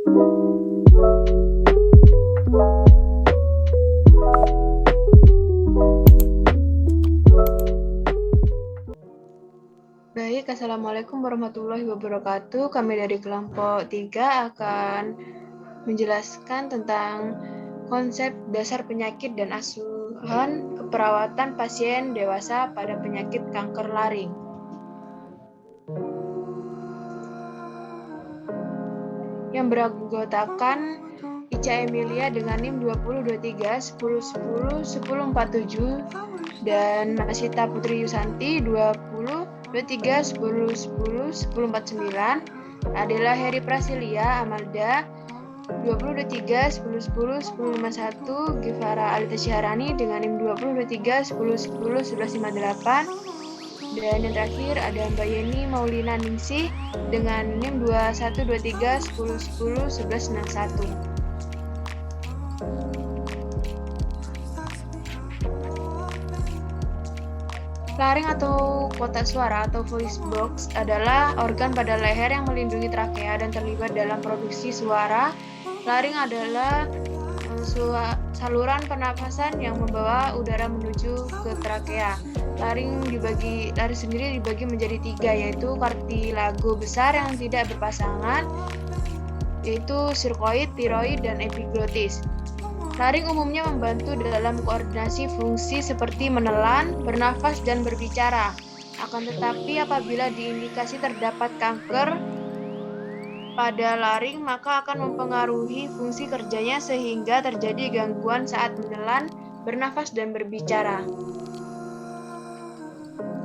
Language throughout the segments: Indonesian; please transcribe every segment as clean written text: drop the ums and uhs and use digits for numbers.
Baik, Assalamualaikum warahmatullahi wabarakatuh. Kami dari kelompok 3 akan menjelaskan tentang konsep dasar penyakit dan asuhan keperawatan pasien dewasa pada penyakit kanker laring. Yang beranggotakan Ica Emilia dengan NIM 2023 1010 1047 dan Masita Putri Yusanti 23 10 10 1049, Adela Heri Prasilia Amalda 23 10 10 1051, Gifara Alita Syahrani dengan NIM 23 10 10 1158, dan yang terakhir ada Mbak Yeni Maulina Ningsih dengan NIM 21 23 10 10 1161. Laring atau kotak suara atau voice box adalah organ pada leher yang melindungi trakea dan terlibat dalam produksi suara. Laring adalah saluran pernafasan yang membawa udara menuju ke trakea. Laring sendiri dibagi menjadi 3, yaitu kartilago besar yang tidak berpasangan, yaitu sirkoid, tiroid, dan epiglotis. Laring umumnya membantu dalam koordinasi fungsi seperti menelan, bernafas, dan berbicara. Akan tetapi apabila diindikasi terdapat kanker pada laring, maka akan mempengaruhi fungsi kerjanya sehingga terjadi gangguan saat menelan, bernafas, dan berbicara.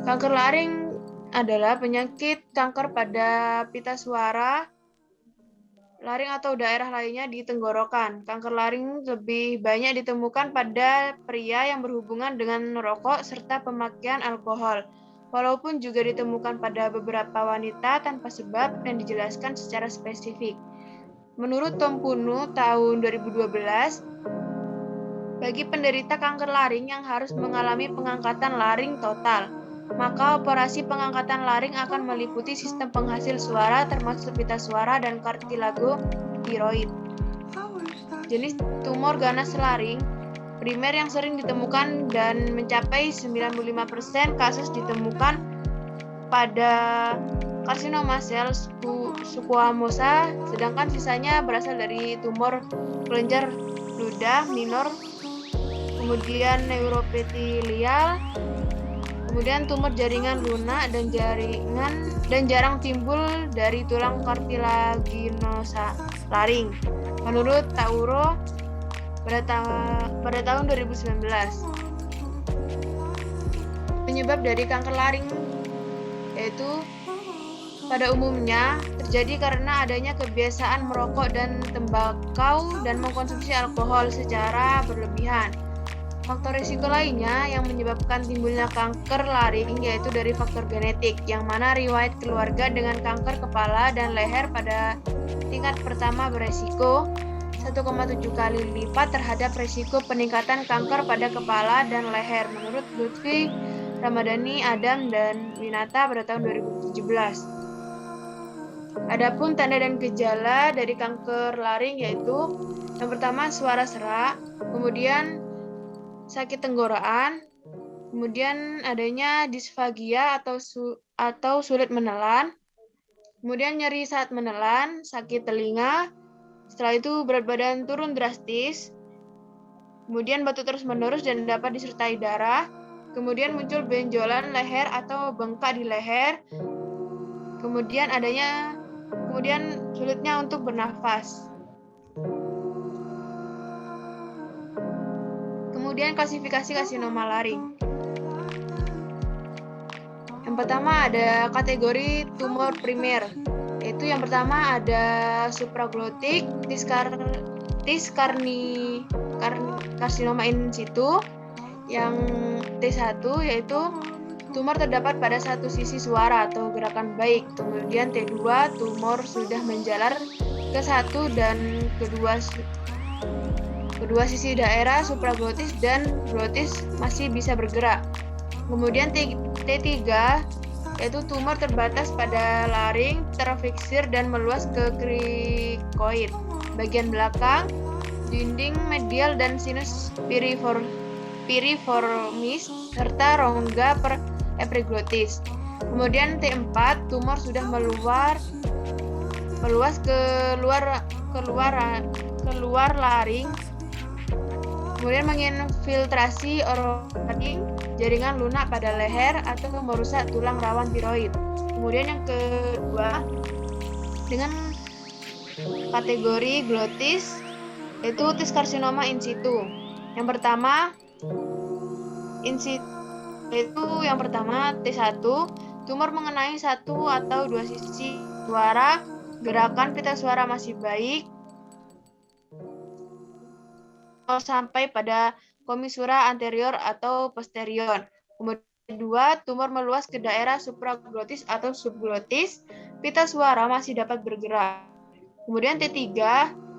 Kanker laring adalah penyakit kanker pada pita suara, laring atau daerah lainnya di tenggorokan. Kanker laring lebih banyak ditemukan pada pria yang berhubungan dengan merokok serta pemakaian alkohol, walaupun juga ditemukan pada beberapa wanita tanpa sebab yang dijelaskan secara spesifik. Menurut Tom Punu tahun 2012, bagi penderita kanker laring yang harus mengalami pengangkatan laring total, maka operasi pengangkatan laring akan meliputi sistem penghasil suara termasuk pita suara dan kartilago tiroid. Jenis tumor ganas laring primer yang sering ditemukan dan mencapai 95% kasus ditemukan pada karsinoma sel squamosa, sedangkan sisanya berasal dari tumor kelenjar ludah minor, kemudian neuropetelial, kemudian tumor jaringan lunak dan jarang timbul dari tulang kartilaginosa laring. Menurut Tauro pada tahun 2019. Penyebab dari kanker laring yaitu pada umumnya terjadi karena adanya kebiasaan merokok dan tembakau dan mengkonsumsi alkohol secara berlebihan. Faktor risiko lainnya yang menyebabkan timbulnya kanker laring yaitu dari faktor genetik, yang mana riwayat keluarga dengan kanker kepala dan leher pada tingkat pertama beresiko 1,7 kali lipat terhadap risiko peningkatan kanker pada kepala dan leher, menurut Lutfi Ramadhani, Adam, dan Winata pada tahun 2017. Adapun tanda dan gejala dari kanker laring yaitu yang pertama suara serak, kemudian sakit tenggorokan, kemudian adanya disfagia atau sulit menelan, kemudian nyeri saat menelan, sakit telinga, setelah itu berat badan turun drastis, kemudian batuk terus-menerus dan dapat disertai darah, kemudian muncul benjolan leher atau bengkak di leher, kemudian sulitnya untuk bernafas. Kemudian klasifikasi karsinoma laring. Yang pertama ada kategori tumor primer, yaitu yang pertama ada supraglotik karsinoma in situ. Yang T1 yaitu tumor terdapat pada satu sisi suara atau gerakan baik. Kemudian T2 tumor sudah menjalar ke satu dan kedua sisi daerah supraglotis dan glotis masih bisa bergerak. Kemudian T3 yaitu tumor terbatas pada laring, terfiksir dan meluas ke krikoid bagian belakang, dinding medial dan sinus piriformis serta rongga epiglottis. Kemudian T4, tumor sudah meluas keluar laring, kemudian menginfiltrasi orofaring, jaringan lunak pada leher atau merusak tulang rawan tiroid. Kemudian yang kedua, dengan kategori glotis, yaitu tis karsinoma in situ. Yang pertama, in situ, yaitu yang pertama T1, tumor mengenai satu atau dua sisi suara, gerakan pita suara masih baik, sampai pada komisura anterior atau posterior. Kemudian kedua, tumor meluas ke daerah supraglotis atau subglotis, pita suara masih dapat bergerak. Kemudian T3,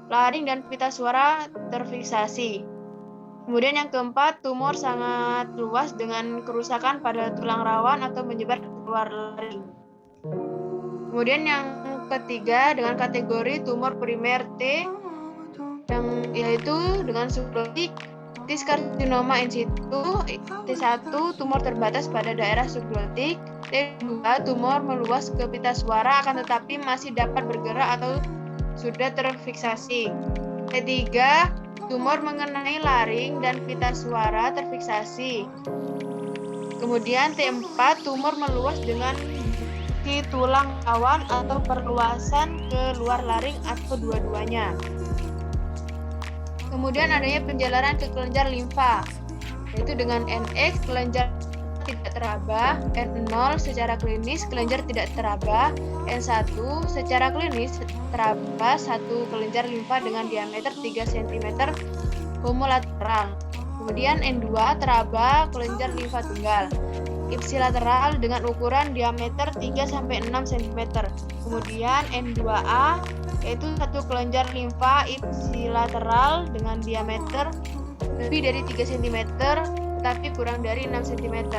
laring dan pita suara terfiksasi. Kemudian yang keempat, tumor sangat luas dengan kerusakan pada tulang rawan atau menyebar keluar laring. Kemudian yang ketiga, dengan kategori tumor primer T, yang yaitu dengan subglotik, tis karsinoma in situ. T1, tumor terbatas pada daerah subglotik. T2, tumor meluas ke pita suara akan tetapi masih dapat bergerak atau sudah terfiksasi. T3, tumor mengenai laring dan pita suara terfiksasi. Kemudian T4, tumor meluas dengan di tulang rawan atau perluasan ke luar laring atau dua-duanya. Kemudian adanya penjalaran ke kelenjar limfa, yaitu dengan NX, kelenjar tidak teraba, N0 secara klinis kelenjar tidak teraba, N1 secara klinis teraba satu kelenjar limfa dengan diameter 3 cm homolateral. Kemudian N2 teraba kelenjar limfa tunggal ipsilateral dengan ukuran diameter 3-6 cm. Kemudian N2A yaitu satu kelenjar limfa ipsilateral dengan diameter lebih dari 3 cm tetapi kurang dari 6 cm.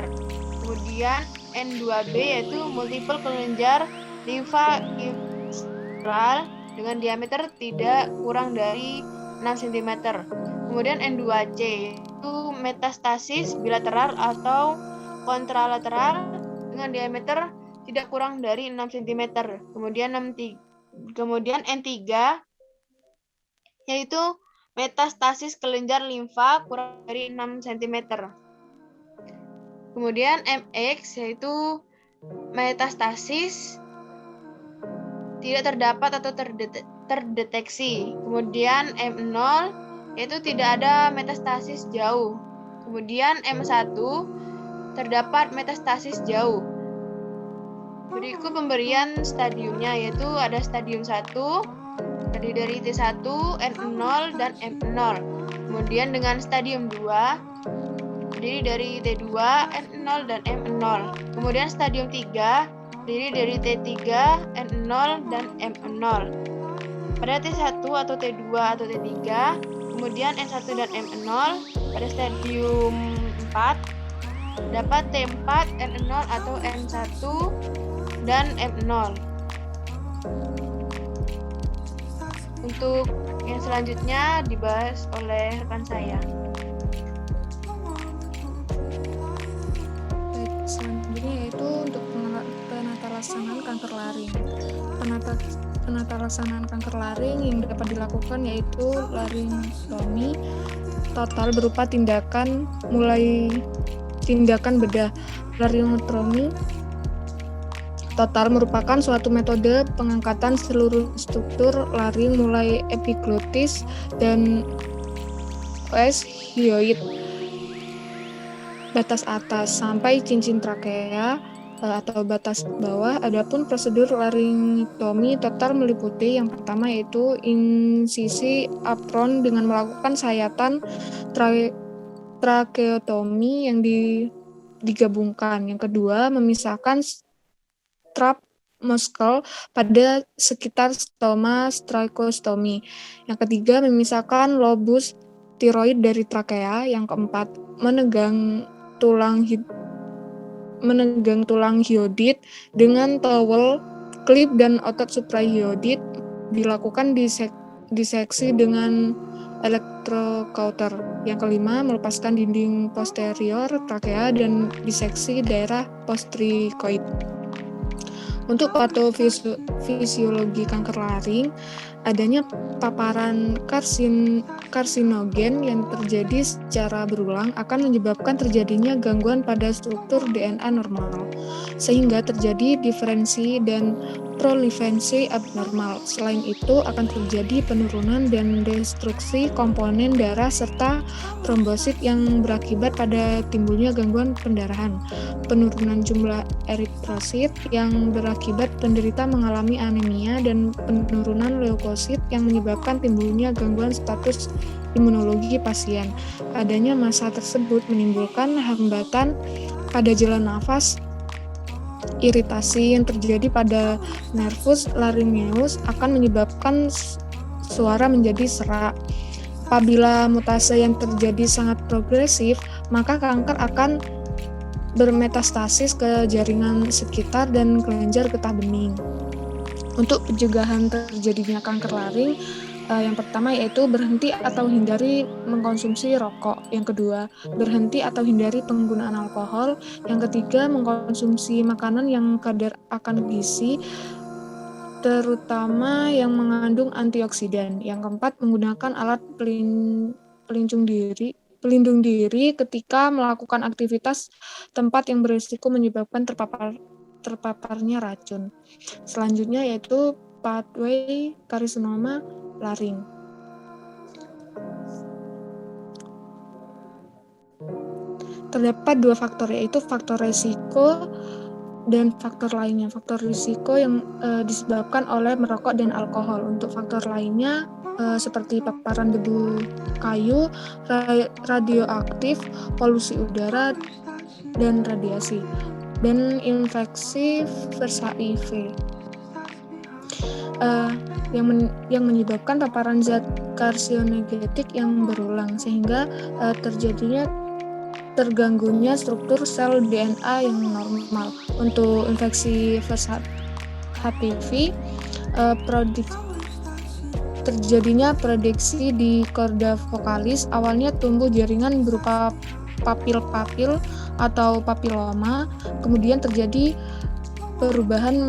Kemudian N2B yaitu multiple kelenjar limfa ipsilateral dengan diameter tidak kurang dari 6 cm. Kemudian N2C yaitu metastasis bilateral atau kontralateral dengan diameter tidak kurang dari 6 cm. Kemudian N3 yaitu metastasis kelenjar limfa kurang dari 6 cm. Kemudian MX yaitu metastasis tidak terdapat atau terdeteksi. Kemudian M0 yaitu tidak ada metastasis jauh. Kemudian M1 terdapat metastasis jauh. Berikut pemberian stadiumnya, yaitu ada stadium 1 terdiri dari T1, N0 dan M0. Kemudian dengan stadium 2 terdiri dari T2, N0 dan M0. Kemudian stadium 3 terdiri dari T3, N0 dan M0. Pada T1 atau T2 atau T3, kemudian N1 dan M0. Pada stadium 4 dapat T4, N0 atau N1 dan M0. Untuk yang selanjutnya dibahas oleh rekan saya. Baik, selanjutnya yaitu untuk penatalaksanaan kanker laring. Penatalaksanaan kanker laring yang dapat dilakukan yaitu laringektomi total berupa tindakan bedah. Laringektomi total merupakan suatu metode pengangkatan seluruh struktur laring mulai epiglotis dan os hyoid batas atas sampai cincin trakea atau batas bawah. Adapun prosedur laringektomi total meliputi yang pertama yaitu insisi apron dengan melakukan sayatan trakeotomi yang digabungkan. Yang kedua, memisahkan strap muscle pada sekitar stoma tracheostomy. Yang ketiga, memisahkan lobus tiroid dari trakea. Yang keempat, menegang tulang menegang tulang hyoid dengan towel, klip dan otot suprahyoid dilakukan diseksi dengan electrocauter. Yang kelima, melepaskan dinding posterior trakea dan diseksi daerah postrikoid. Untuk patofisiologi kanker laring, adanya paparan karsinogen yang terjadi secara berulang akan menyebabkan terjadinya gangguan pada struktur DNA normal, sehingga terjadi diferensi dan proliferasi abnormal. Selain itu, akan terjadi penurunan dan destruksi komponen darah serta trombosit yang berakibat pada timbulnya gangguan pendarahan, penurunan jumlah eritrosit yang berakibat penderita mengalami anemia, dan penurunan leukosit yang menyebabkan timbulnya gangguan status imunologi pasien. Adanya massa tersebut menimbulkan hambatan pada jalan nafas. Iritasi yang terjadi pada nervus laryngeus akan menyebabkan suara menjadi serak. Apabila mutasi yang terjadi sangat progresif, maka kanker akan bermetastasis ke jaringan sekitar dan kelenjar getah bening. Untuk pencegahan terjadinya kanker laring, yang pertama yaitu berhenti atau hindari mengkonsumsi rokok. Yang kedua, berhenti atau hindari penggunaan alkohol. Yang ketiga, mengkonsumsi makanan yang kadar akan gizi, terutama yang mengandung antioksidan. Yang keempat, menggunakan alat pelindung diri ketika melakukan aktivitas tempat yang berisiko menyebabkan terpaparnya racun. Selanjutnya yaitu pathway karsinoma laring. Terdapat dua faktor, yaitu faktor resiko dan faktor lainnya. Faktor risiko yang disebabkan oleh merokok dan alkohol. Untuk faktor lainnya seperti paparan debu kayu, radioaktif, polusi udara, dan radiasi, dan infeksi virus HIV yang menyebabkan paparan zat karsinogenetik yang berulang, sehingga terganggunya struktur sel DNA yang normal. Untuk infeksi virus HPV, terjadinya prediksi di korda vokalis. Awalnya tumbuh jaringan berupa papil-papil atau papiloma, kemudian terjadi perubahan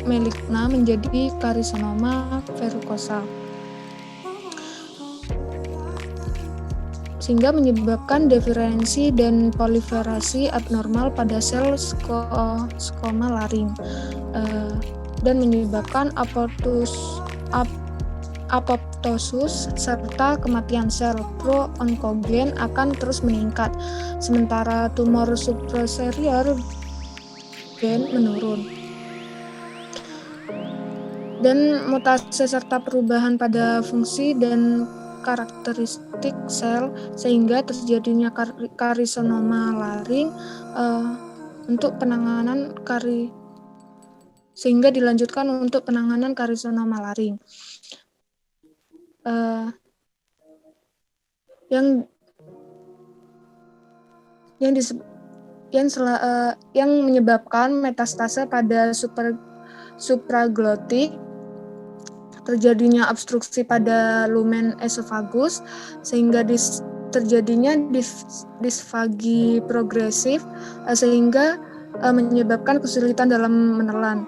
maligna menjadi karsinoma verrucosa, sehingga menyebabkan diferensi dan proliferasi abnormal pada sel skoma laring, dan menyebabkan apoptosis serta kematian sel. Pro-onkogen akan terus meningkat, sementara tumor supraserior gen menurun. Dan mutasi serta perubahan pada fungsi dan karakteristik sel, sehingga terjadinya karsinoma laring. Untuk penanganan sehingga dilanjutkan untuk penanganan karsinoma laring. Yang menyebabkan metastase pada supraglottik, terjadinya obstruksi pada lumen esofagus, sehingga terjadinya disfagi progresif, sehingga menyebabkan kesulitan dalam menelan,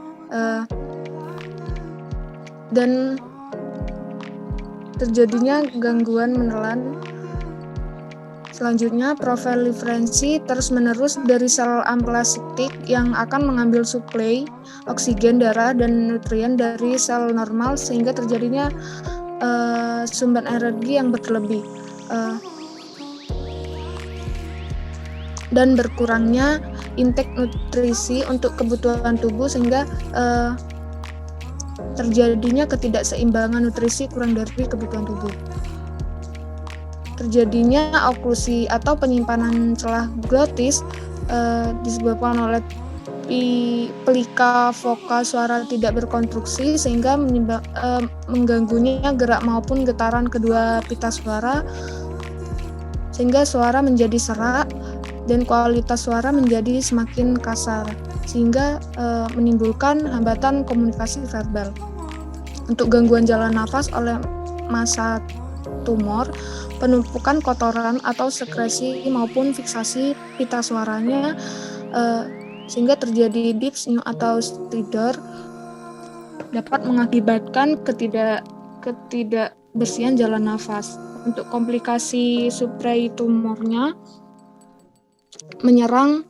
dan terjadinya gangguan menelan. Selanjutnya, proliferasi terus-menerus dari sel amplasiktik yang akan mengambil suplai oksigen, darah, dan nutrien dari sel normal, sehingga terjadinya sumber energi yang berlebih, dan berkurangnya intake nutrisi untuk kebutuhan tubuh, sehingga terjadinya ketidakseimbangan nutrisi kurang dari kebutuhan tubuh. Terjadinya oklusi atau penyimpanan celah glotis disebabkan oleh pelika vokal suara tidak berkonstruksi, sehingga mengganggunya gerak maupun getaran kedua pita suara, sehingga suara menjadi serak dan kualitas suara menjadi semakin kasar, sehingga menimbulkan hambatan komunikasi verbal. Untuk gangguan jalan nafas oleh massa tumor, penumpukan kotoran atau sekresi maupun fiksasi pita suaranya sehingga terjadi dyspnea atau stridor dapat mengakibatkan ketidakbersihan jalan nafas. Untuk komplikasi supratumornya menyerang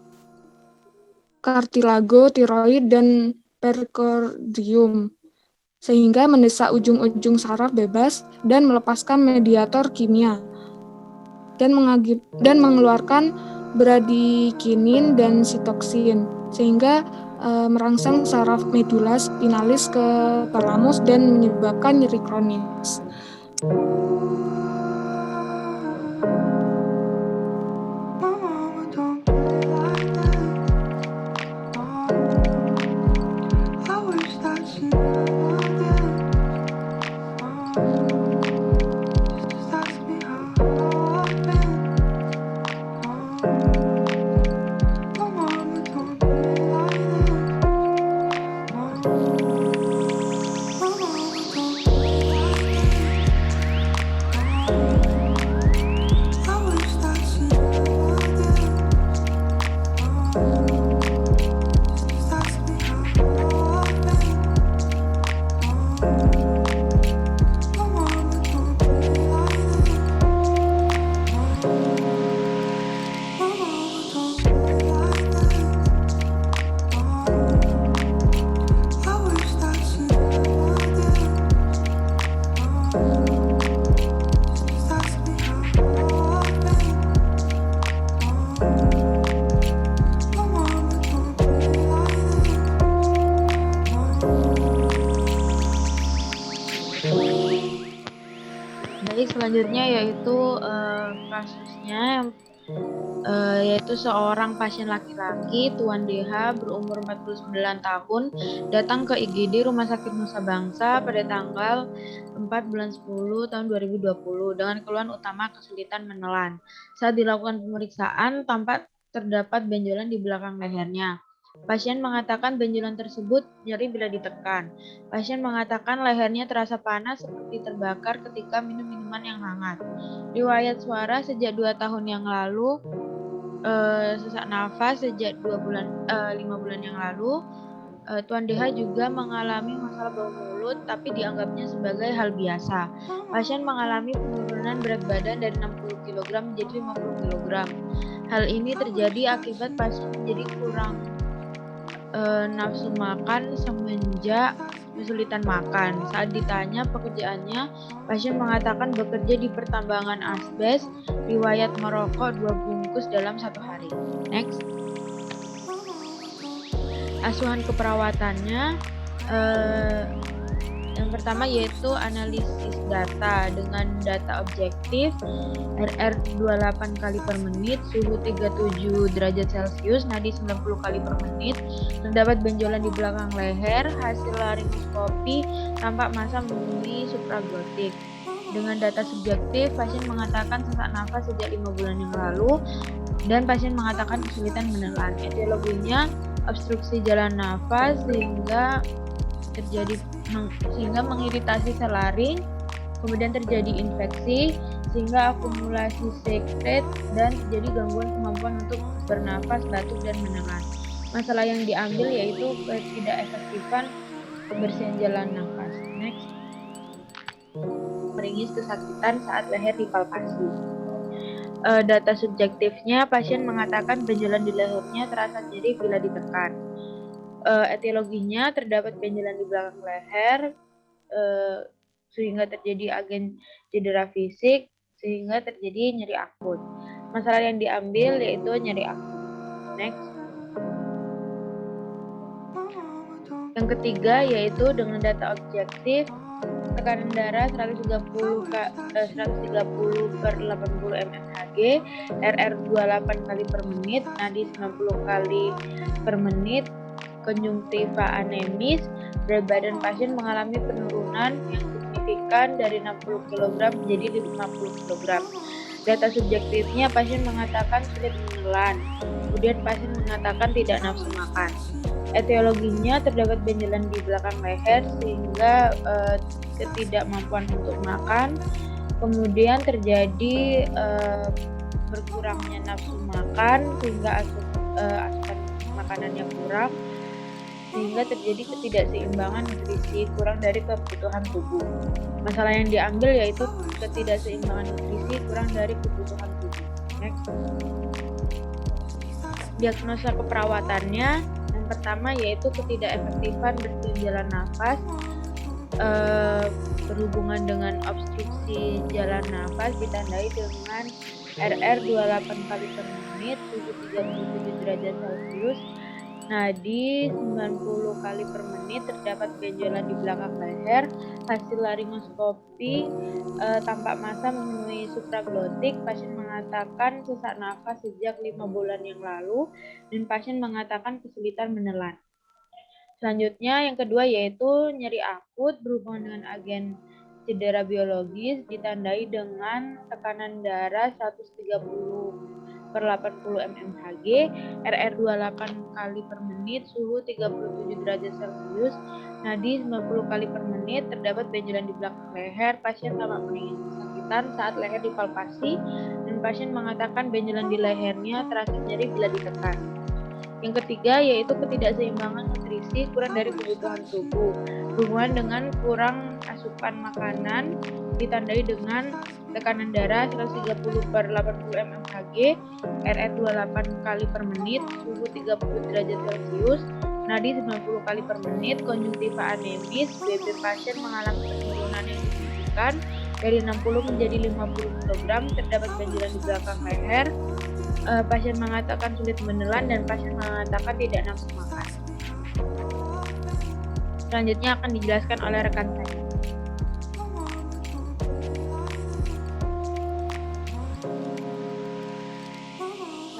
kartilago, tiroid, dan perikardium, sehingga mendesak ujung-ujung saraf bebas dan melepaskan mediator kimia dan mengeluarkan bradikinin dan sitoksin, sehingga merangsang saraf medula spinalis ke talamus dan menyebabkan nyeri kronis. Selanjutnya yaitu kasusnya yaitu seorang pasien laki-laki Tuan DH berumur 49 tahun datang ke IGD Rumah Sakit Nusa Bangsa pada tanggal 4 bulan 10 tahun 2020 dengan keluhan utama kesulitan menelan. Saat dilakukan pemeriksaan tampak terdapat benjolan di belakang lehernya. Pasien mengatakan benjolan tersebut nyeri bila ditekan. Pasien mengatakan lehernya terasa panas seperti terbakar ketika minum minuman yang hangat. Riwayat suara sejak 2 tahun yang lalu, sesak nafas sejak 5 bulan yang lalu. Tuan DH juga mengalami masalah bau mulut, tapi dianggapnya sebagai hal biasa. Pasien mengalami penurunan berat badan dari 60 kg menjadi 50 kg. Hal ini terjadi akibat pasien menjadi kurang nafsu makan semenjak kesulitan makan. Saat ditanya pekerjaannya, pasien mengatakan bekerja di pertambangan asbes, riwayat merokok 2 bungkus dalam 1 hari. Next. Asuhan keperawatannya yang pertama yaitu analisis data dengan data objektif RR28 kali per menit, suhu 37 derajat Celcius, nadi 90 kali per menit, terdapat benjolan di belakang leher, hasil laringoskopi tampak massa memenuhi supraglotik. Dengan data subjektif, pasien mengatakan sesak nafas sejak 5 bulan yang lalu dan pasien mengatakan kesulitan menelan. Etiologinya obstruksi jalan nafas sehingga mengiritasi sel laring, kemudian terjadi infeksi sehingga akumulasi sekret dan terjadi gangguan kemampuan untuk bernafas, batuk, dan menelan. Masalah yang diambil yaitu ketidakefektifan kebersihan jalan nafas. Next. Meringis kesakitan saat leher dipalpasi. Data subjektifnya, pasien mengatakan benjolan di lehernya terasa nyeri bila ditekan. Etiologinya terdapat benjolan di belakang leher sehingga terjadi agen cedera fisik sehingga terjadi nyeri akut. Masalah yang diambil yaitu nyeri akut. Next. Yang ketiga yaitu dengan data objektif, tekanan darah 130 per 80 mmHg, RR28 kali per menit, nadi 90 kali per menit, konjungtiva anemis, berat badan pasien mengalami penurunan yang signifikan dari 60 kg menjadi 50 kg. Data subjektifnya pasien mengatakan sulit menelan, kemudian pasien mengatakan tidak nafsu makan. Etiologinya terdapat benjolan di belakang leher sehingga ketidakmampuan untuk makan, kemudian terjadi berkurangnya nafsu makan sehingga asupan makanannya kurang, sehingga terjadi ketidakseimbangan nutrisi kurang dari kebutuhan tubuh. Masalah yang diambil yaitu ketidakseimbangan nutrisi kurang dari kebutuhan tubuh. Next. Diagnosa keperawatannya yang pertama yaitu ketidakefektifan bersihin jalan nafas berhubungan dengan obstruksi jalan nafas ditandai dengan RR 28 kali per menit, suhu 37 derajat Celcius, nadi 90 kali per menit, terdapat benjolan di belakang leher, hasil laringoskopi tampak massa memenuhi supraglotik, pasien mengatakan sesak nafas sejak 5 bulan yang lalu, dan pasien mengatakan kesulitan menelan. Selanjutnya yang kedua yaitu nyeri akut berhubungan dengan agen cedera biologis ditandai dengan tekanan darah 130/80 mmHg, RR 28 kali per menit, suhu 37 derajat Celcius, nadi 90 kali per menit, terdapat benjolan di belakang leher, pasien tampak mengalami kesakitan saat leher dipalpasi, dan pasien mengatakan benjolan di lehernya terasa nyeri bila ditekan. Yang ketiga yaitu ketidakseimbangan nutrisi kurang dari kebutuhan tubuh berhubungan dengan kurang asupan makanan ditandai dengan tekanan darah 130/80 mmHg, RR 28 kali per menit, suhu 30 derajat Celcius, nadi 90 kali per menit, konjungtiva anemis, BB pasien mengalami penurunan yang signifikan dari 60 menjadi 50 kg, terdapat benjolan di belakang leher, pasien mengatakan sulit menelan, dan pasien mengatakan tidak nafsu makan. Selanjutnya akan dijelaskan oleh rekan saya.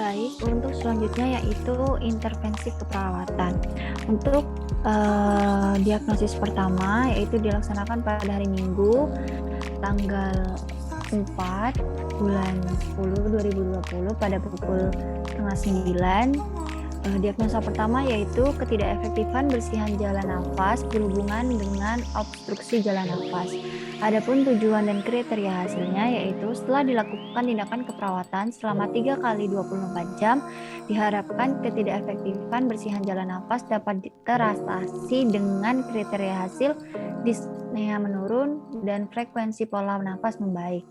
Baik, untuk selanjutnya yaitu intervensi keperawatan. Untuk diagnosis pertama yaitu dilaksanakan pada hari Minggu tanggal 4 bulan 10 2020 pada pukul 8:30. Diagnosa pertama yaitu ketidakefektifan bersihan jalan nafas berhubungan dengan obstruksi jalan nafas. Adapun tujuan dan kriteria hasilnya yaitu setelah dilakukan tindakan keperawatan selama 3 kali 24 jam, diharapkan ketidakefektifan bersihan jalan nafas dapat teratasi dengan kriteria hasil dyspnea menurun dan frekuensi pola nafas membaik.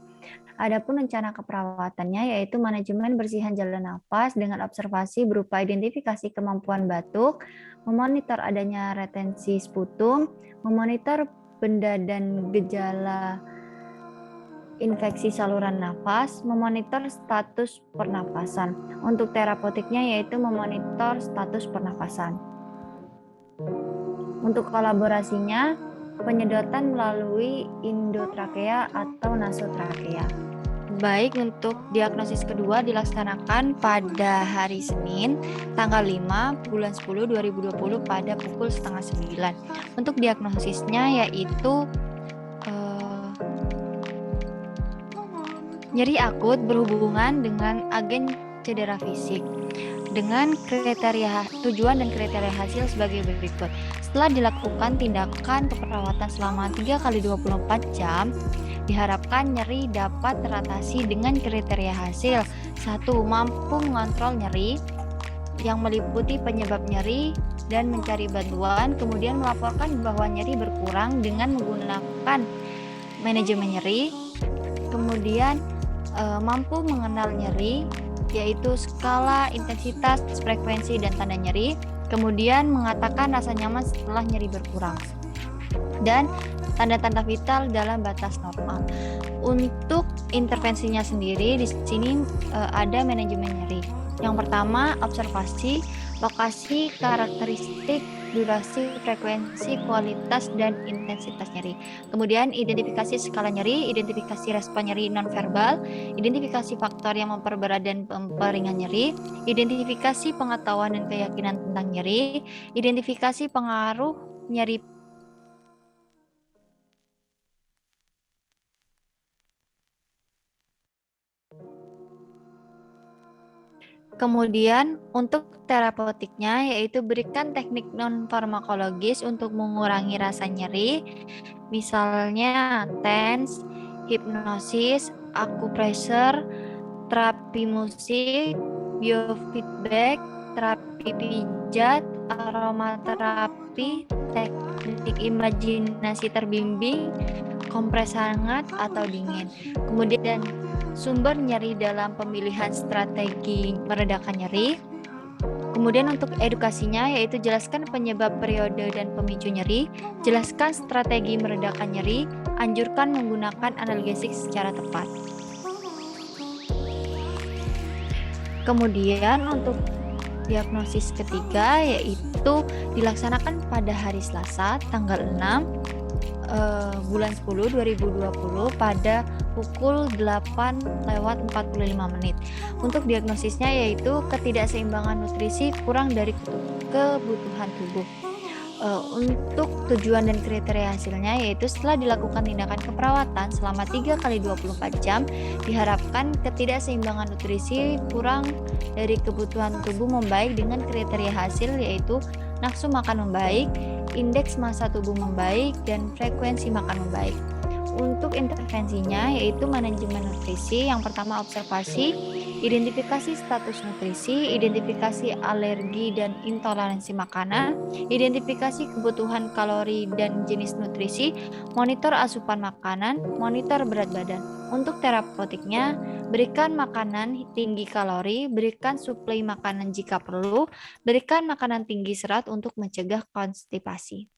Adapun rencana keperawatannya yaitu manajemen bersihan jalan nafas dengan observasi berupa identifikasi kemampuan batuk, memonitor adanya retensi sputum, memonitor benda dan gejala infeksi saluran nafas, memonitor status pernapasan. Untuk terapeutiknya yaitu memonitor status pernapasan. Untuk kolaborasinya, penyedotan melalui endotrakea atau nasotrakea. Baik, untuk diagnosis kedua dilaksanakan pada hari Senin, tanggal 5 bulan 10 2020 pada pukul 8:30. Untuk diagnosisnya yaitu nyeri akut berhubungan dengan agen cedera fisik. Dengan kriteria tujuan dan kriteria hasil sebagai berikut. Setelah dilakukan tindakan keperawatan selama 3 kali 24 jam, diharapkan nyeri dapat teratasi dengan kriteria hasil. 1. Mampu mengontrol nyeri yang meliputi penyebab nyeri dan mencari bantuan, kemudian melaporkan bahwa nyeri berkurang dengan menggunakan manajemen nyeri, kemudian mampu mengenal nyeri yaitu skala intensitas, frekuensi, dan tanda nyeri, kemudian mengatakan rasa nyaman setelah nyeri berkurang, dan tanda-tanda vital dalam batas normal. Untuk intervensinya sendiri di sini ada manajemen nyeri. Yang pertama, observasi lokasi, karakteristik, durasi, frekuensi, kualitas, dan intensitas nyeri. Kemudian identifikasi skala nyeri, identifikasi respon nyeri nonverbal, identifikasi faktor yang memperberat dan memperingan nyeri, identifikasi pengetahuan dan keyakinan tentang nyeri, identifikasi pengaruh nyeri Kemudian untuk terapeutiknya yaitu berikan teknik non-farmakologis untuk mengurangi rasa nyeri, misalnya TENS, hipnosis, akupressure, terapi musik, biofeedback, terapi pijat, aromaterapi, teknik imajinasi terbimbing, kompres hangat atau dingin. Kemudian sumber nyeri dalam pemilihan strategi meredakan nyeri. Kemudian untuk edukasinya yaitu jelaskan penyebab, periode, dan pemicu nyeri, jelaskan strategi meredakan nyeri, anjurkan menggunakan analgesik secara tepat. Kemudian untuk diagnosis ketiga yaitu dilaksanakan pada hari Selasa tanggal 6 bulan 10 2020 pada pukul 8:45 menit. Untuk diagnosisnya yaitu ketidakseimbangan nutrisi kurang dari kebutuhan tubuh. Untuk tujuan dan kriteria hasilnya yaitu setelah dilakukan tindakan keperawatan selama 3x24 jam diharapkan ketidakseimbangan nutrisi kurang dari kebutuhan tubuh membaik dengan kriteria hasil yaitu nafsu makan membaik, indeks massa tubuh membaik, dan frekuensi makan membaik. Untuk intervensinya yaitu manajemen nutrisi, yang pertama observasi, identifikasi status nutrisi, identifikasi alergi dan intoleransi makanan, identifikasi kebutuhan kalori dan jenis nutrisi, monitor asupan makanan, monitor berat badan. Untuk terapeutiknya, berikan makanan tinggi kalori, berikan suplai makanan jika perlu, berikan makanan tinggi serat untuk mencegah konstipasi.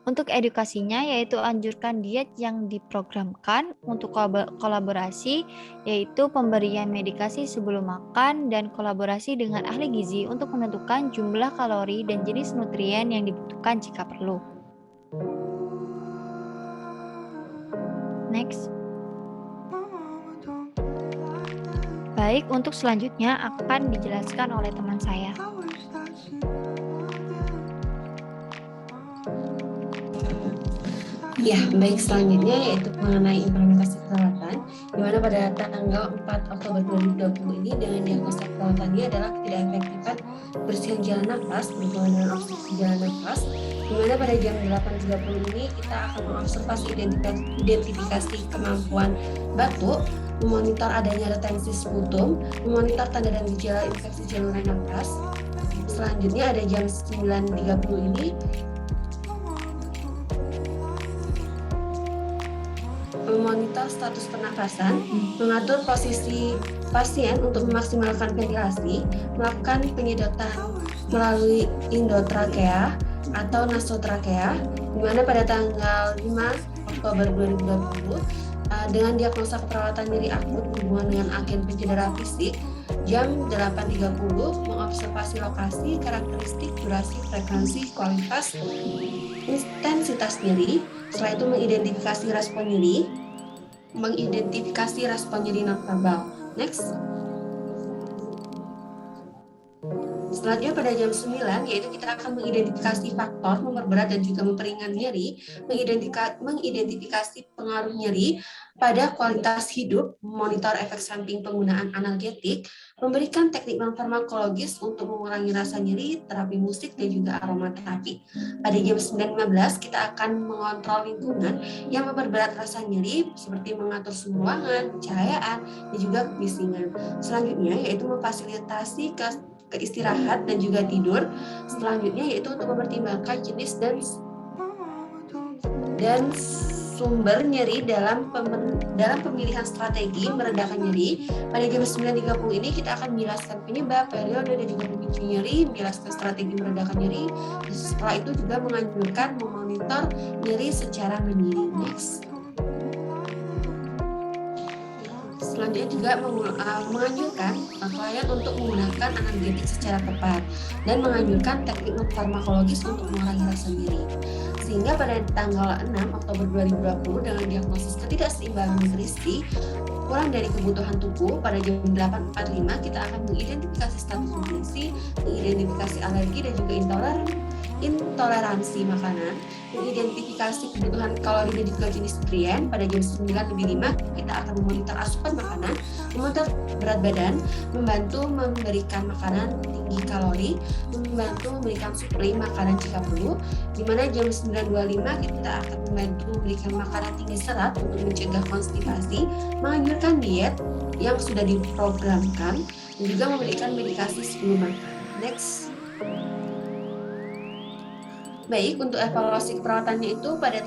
Untuk edukasinya yaitu anjurkan diet yang diprogramkan. Untuk kolaborasi yaitu pemberian medikasi sebelum makan dan kolaborasi dengan ahli gizi untuk menentukan jumlah kalori dan jenis nutrien yang dibutuhkan jika perlu. Next. Baik, untuk selanjutnya akan dijelaskan oleh teman saya. Ya, baik, selanjutnya yaitu mengenai implementasi perawatan, di mana pada tanggal 4 Oktober 2020 ini dengan diagnosa perawatannya adalah ketidakefektifan bersihan jalan nafas berhubungan dengan obstruksi jalan nafas, di mana pada jam 8.30 ini kita akan mengobservasi identifikasi kemampuan batuk, memonitor adanya retensi sputum, memonitor tanda dan gejala infeksi saluran nafas. Selanjutnya ada jam 9.30 ini memonitor status pernafasan, mengatur posisi pasien untuk memaksimalkan ventilasi, melakukan penyedotan melalui endotrakea atau nasotrakea, di mana pada tanggal 5 Oktober 2020 dengan diagnosa keperawatan nyeri akut berhubungan dengan agen pencedera fisik, jam 8.30 mengobservasi lokasi, karakteristik, durasi, frekuensi, kualitas, intensitas nyeri. Setelah itu mengidentifikasi respon nyeri nonverbal. Next. Selanjutnya pada jam 9 yaitu kita akan mengidentifikasi faktor memperberat dan juga memperingan nyeri, mengidentifikasi pengaruh nyeri pada kualitas hidup, memonitor efek samping penggunaan analgetik, memberikan teknik non-farmakologis untuk mengurangi rasa nyeri, terapi musik, dan juga aromaterapi. Pada jam 9.15 kita akan mengontrol lingkungan yang memperberat rasa nyeri seperti mengatur suhu ruangan, pencahayaan, dan juga kebisingan. Selanjutnya yaitu memfasilitasi keistirahat dan juga tidur. Selanjutnya yaitu untuk mempertimbangkan jenis dan sumber nyeri dalam pemilihan strategi meredakan nyeri. Pada jam 9.30 ini kita akan menjelaskan penyebab, periode, dan juga pemicu nyeri, menjelaskan strategi meredakan nyeri. Setelah itu juga menganjurkan memonitor nyeri secara mandiri. Next. Selanjutnya juga menganjurkan klien untuk menggunakan analgetik secara tepat dan menganjurkan teknik non-farmakologis untuk mengurangi rasa nyeri. Sehingga pada tanggal 6 Oktober 2020 dengan diagnosis ketidakseimbangan nutrisi kurang dari kebutuhan tubuh, pada jam 8.45 kita akan mengidentifikasi status nutrisi, mengidentifikasi alergi dan juga intoleransi makanan, mengidentifikasi kebutuhan kalori dan juga jenis nutrien. Pada jam 9:05 kita akan memonitor asupan makanan, memonitor berat badan, membantu memberikan makanan tinggi kalori, membantu memberikan suplai makanan jika perlu. Di mana jam 9:25 kita akan membantu memberikan makanan tinggi serat untuk mencegah konstipasi, menganjurkan diet yang sudah diprogramkan, dan juga memberikan medikasi sebelum makan. Next. Baik, untuk evaluasi keperawatannya itu pada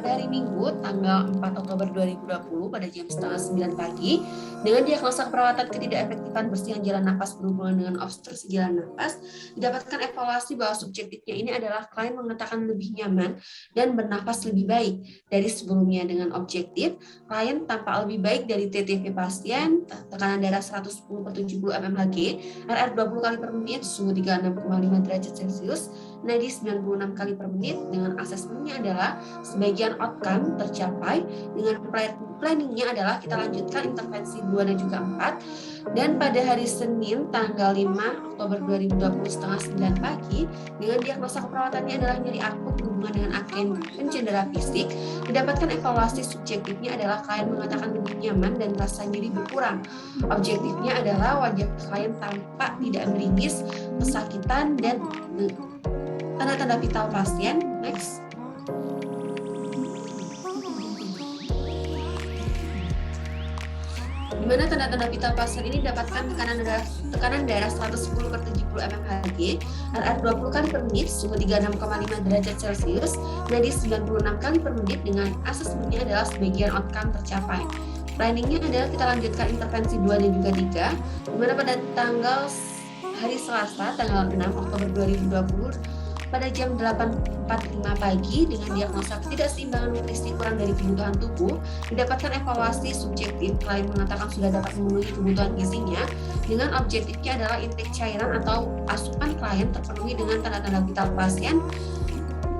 hari Minggu, tanggal 4 Oktober 2020 pada jam 8:30 pagi, dengan diagnosa keperawatan ketidakefektifan bersihan jalan napas berhubungan dengan obstruksi jalan napas, didapatkan evaluasi bahwa subjektifnya ini adalah klien mengatakan lebih nyaman dan bernafas lebih baik dari sebelumnya. Dengan objektif, klien tampak lebih baik dari TTV pasien, tekanan darah 110/70 mmHg, RR 20 kali per menit, suhu 36,5 derajat Celcius, nadi 96 kali per menit. Dengan asesmennya adalah sebagian outcome tercapai. Dengan planningnya adalah kita lanjutkan intervensi 2 dan juga 4. Dan pada hari Senin tanggal 5 Oktober 2020 setengah 9 pagi, dengan diagnosa keperawatannya adalah nyeri akut berhubungan dengan agen pencedera fisik, didapatkan evaluasi subjektifnya adalah klien mengatakan lebih nyaman dan rasa nyeri berkurang. Objektifnya adalah wajah klien tampak tidak meringis, kesakitan, dan tanda-tanda vital pasien. Next. Di mana tanda-tanda vital pasien ini dapatkan tekanan darah 110/70 mmHg, RR 20 kali per menit, suhu 36,5 derajat Celcius, nadi 96 kali per menit. Dengan asesmennya adalah sebagian outcome tercapai. Planningnya adalah kita lanjutkan intervensi 2 dan juga 3, di mana pada hari Selasa tanggal 6 Oktober 2020 pada jam 8.45 pagi, dengan diagnosa ketidakseimbangan nutrisi kurang dari kebutuhan tubuh, didapatkan evaluasi subjektif. Klien mengatakan sudah dapat memenuhi kebutuhan gizinya. Dengan objektifnya adalah intake cairan atau asupan klien terpenuhi dengan tanda-tanda vital pasien.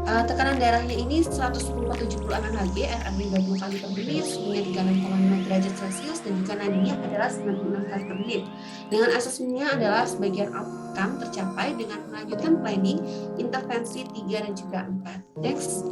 Tekanan darahnya ini 110/70 mmHg, RR 30 kali per menit, suhunya 36,5 derajat Celcius, dan juga nadinya adalah 96 kali per menit. Dengan asesmennya adalah sebagian outcome tercapai dengan melanjutkan planning, intervensi 3 dan juga 4. Next.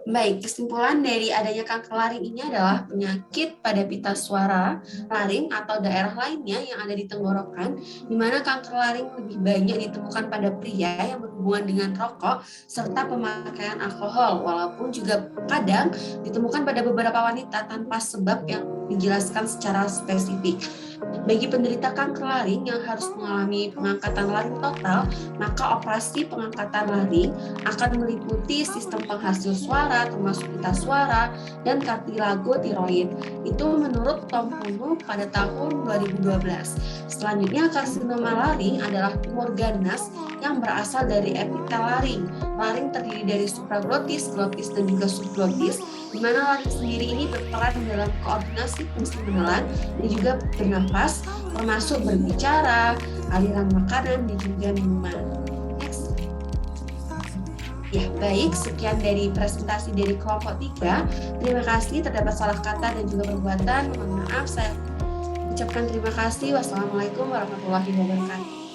Baik, kesimpulan dari adanya kanker laring ini adalah penyakit pada pita suara, laring, atau daerah lainnya yang ada di tenggorokan, di mana kanker laring lebih banyak ditemukan pada pria yang berhubungan dengan rokok serta pemakaian alkohol, walaupun juga kadang ditemukan pada beberapa wanita tanpa sebab yang dijelaskan secara spesifik. Bagi penderita kanker laring yang harus mengalami pengangkatan laring total, maka operasi pengangkatan laring akan meliputi sistem penghasil suara, termasuk pita suara, dan kartilago tiroid. Itu menurut Tom Puno pada tahun 2012. Selanjutnya, karsinoma laring adalah tumor ganas yang berasal dari epitel laring. Laring terdiri dari supraglotis, glotis, dan juga subglotis, di mana laring sendiri ini berperan dalam koordinasi fungsi menelan dan juga bernafas, termasuk berbicara, aliran makanan, dan juga minuman. Next. Ya, baik, sekian dari presentasi dari kelompok 3. Terima kasih, terdapat salah kata dan juga perbuatan. Mohon maaf, saya ucapkan terima kasih. Wassalamualaikum warahmatullahi wabarakatuh.